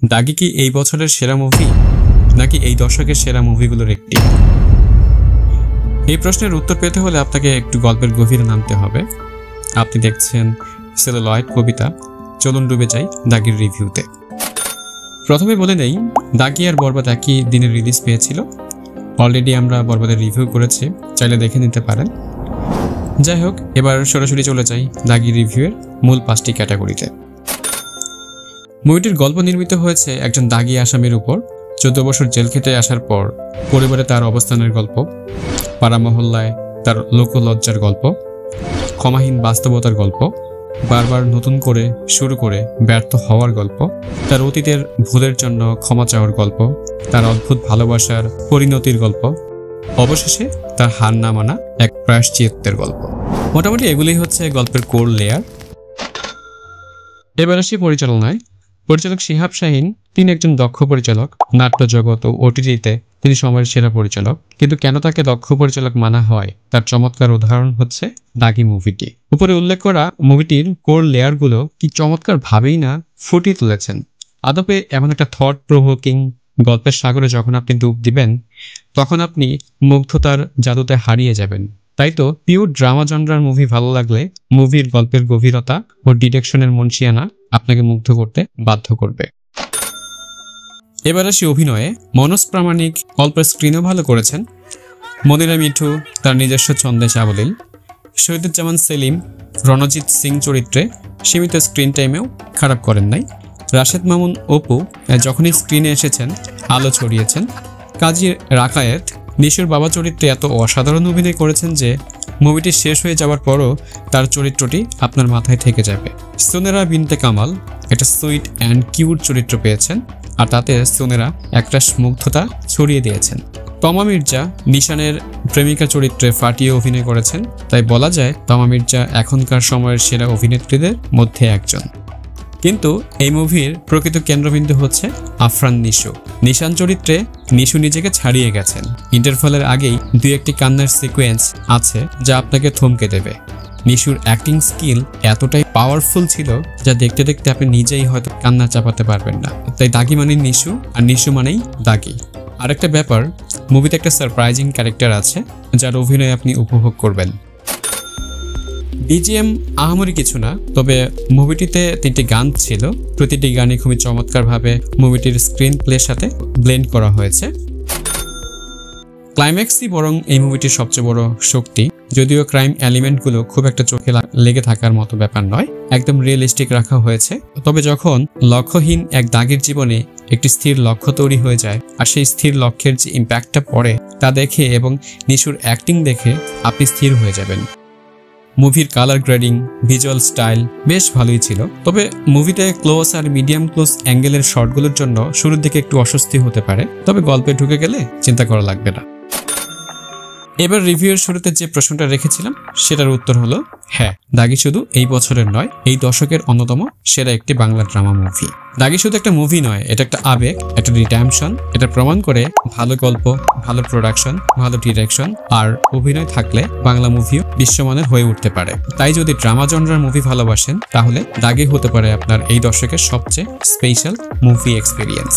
দাগি কি এই বছরের সেরা মুভি নাকি এই দশকের সেরা মুভিগুলোর একটি? এই প্রশ্নের উত্তর পেতে হলে আপনাকে একটু গল্পের গভীরে নামতে হবে। আপনি দেখছেন সেলুলয়েড কবিতা, চলুন ডুবে যাই দাগির রিভিউতে। প্রথমে বলে নেই, দাগি আর বরবাদ একই দিনে রিলিজ পেয়েছিল। অলরেডি আমরা বরবাদের রিভিউ করেছি, চাইলে দেখে নিতে পারেন। যাই হোক, এবার সরাসরি চলে যাই দাগি রিভিউয়ের মূল 5টি ক্যাটাগরিতে। মুভিটির গল্প নির্মিত হয়েছে একজন দাগি আসামির উপর। 14 বছর জেল খেটে আসার পর পরিবারে তার অবস্থানের গল্প, পাড়া মহল্লায় তার লোকলজ্জার গল্প, ক্ষমাহীন বাস্তবতার গল্প, বারবার নতুন করে শুরু করে ব্যর্থ হওয়ার গল্প, তার অতীতের ভুলের জন্য ক্ষমা চাওয়ার গল্প, তার অদ্ভুত ভালোবাসার পরিণতির গল্প, অবশেষে তার হার না মানা এক প্রায়শ্চিত্তের গল্প। মোটামুটি এগুলোই হচ্ছে গল্পের কোর লেয়ার। এবার আসি পরিচালনায়। পরিচালক শিহাব শাহীন, তিনি একজন দক্ষ পরিচালক। নাট্য জগৎ ও ওটিটিতে তিনি সময়ের সেরা পরিচালক। কিন্তু কেন তাকে দক্ষ পরিচালক মানা হয়, তার চমৎকার উদাহরণ হচ্ছে দাগি মুভিটি। উপরে উল্লেখ করা মুভিটির কোর লেয়ারগুলো কি চমৎকার ভাবেই না ফুটিয়ে তুলেছেন। আদপে এমন একটা থট প্রভোকিং গল্পের সাগরে যখন আপনি ডুব দিবেন, তখন আপনি মুগ্ধতার জাদুতে হারিয়ে যাবেন। তাই তো পিওর ড্রামা জনরার মুভি ভালো লাগলে মুভির গল্পের গভীরতা ও ডিরেকশনের মনসিয়ানা আপনাকে মুগ্ধ করতে বাধ্য করবে। এবার আসি অভিনয়ে। মনোজ প্রামাণিক গল্পের স্ক্রিনও ভালো করেছেন। মনিরা মিঠু তার নিজস্ব ছন্দে সাবলীল। শহীদুজ্জামান সেলিম রণজিৎ সিং চরিত্রে সীমিত স্ক্রিন টাইমেও খারাপ করেন নাই। রাশেদ মামুন অপু যখনই স্ক্রিনে এসেছেন আলো ছড়িয়েছেন। কাজী রাকায়েত নিশুর বাবা চরিত্রে এত অসাধারণ অভিনয় করেছেন যে মুভিটি শেষ হয়ে যাওয়ার পরও তার চরিত্রটি আপনার মাথায় থেকে যাবে। সোনেরা বিনতে কামাল একটা সুইট অ্যান্ড কিউট চরিত্র পেয়েছেন, আর তাতে সোনেরা একটা মুগ্ধতা ছড়িয়ে দিয়েছেন। তমা মির্জা নিশানের প্রেমিকা চরিত্রে ফাটিয়ে অভিনয় করেছেন, তাই বলা যায় তমা মির্জা এখনকার সময়ের সেরা অভিনেত্রীদের মধ্যে একজন। কিন্তু এই মুভির প্রকৃত কেন্দ্রবিন্দু হচ্ছে আফরান নিশু। নিশান চরিত্রে নিশু নিজেকে ছাড়িয়ে গেছেন। ইন্টারভালের আগেই 2-1টি কান্নার সিকোয়েন্স আছে যা আপনাকে থমকে দেবে। নিশুর অ্যাক্টিং স্কিল এতটাই পাওয়ারফুল ছিল যা দেখতে দেখতে আপনি নিজেই হয়তো কান্না চাপাতে পারবেন না। তাই দাগি মানেই নিশু, আর নিশু মানেই দাগি। আরেকটা ব্যাপার, মুভিতে একটা সারপ্রাইজিং ক্যারেক্টার আছে যার অভিনয় আপনি উপভোগ করবেন। বিজিএম আহামরি কিছু না, তবে মুভিটিতে 3টি গান ছিল। প্রতিটি গানই খুবই চমৎকারভাবে মুভিটির স্ক্রিন প্লের সাথে ব্লেন্ড করা হয়েছে। ক্লাইম্যাক্সই বরং এই মুভিটির সবচেয়ে বড় শক্তি। যদিও ক্রাইম এলিমেন্টগুলো খুব একটা চোখে লেগে থাকার মতো ব্যাপার নয়, একদম রিয়েলিস্টিক রাখা হয়েছে। তবে যখন লক্ষ্যহীন এক দাগের জীবনে একটি স্থির লক্ষ্য তৈরি হয়ে যায়, আর সেই স্থির লক্ষ্যের যে ইম্প্যাক্টটা পড়ে তা দেখে এবং নিশুর অ্যাক্টিং দেখে আপনি স্থির হয়ে যাবেন। মুভির কালার গ্রেডিং, ভিজুয়াল স্টাইল বেশ ভালোই ছিল। তবে মুভিতে ক্লোজ আর মিডিয়াম ক্লোজ অ্যাঙ্গেলের শটগুলোর জন্য শুরুর দিকে একটু অস্বস্তি হতে পারে, তবে গল্পে ঢুকে গেলে চিন্তা করা লাগবে না। এবার রিভিউয়ের শুরুতে যে প্রশ্নটা রেখেছিলাম সেটার উত্তর হলো হ্যাঁ, দাগি শুধু এই বছরের নয়, এই দশকের অন্যতম সেরা একটি বাংলা ড্রামা মুভি। দাগি শুধু একটা মুভি নয়, এটা একটা আবেগ, একটা রিডেম্পশন। এটা প্রমাণ করে ভালো গল্প, ভালো প্রোডাকশন, ভালো ডিরেকশন আর অভিনয় থাকলে বাংলা মুভিও বিশ্বমানের হয়ে উঠতে পারে। তাই যদি ড্রামা জনরার মুভি ভালোবাসেন, তাহলে দাগি হতে পারে আপনার এই দশকের সবচেয়ে স্পেশাল মুভি এক্সপিরিয়েন্স।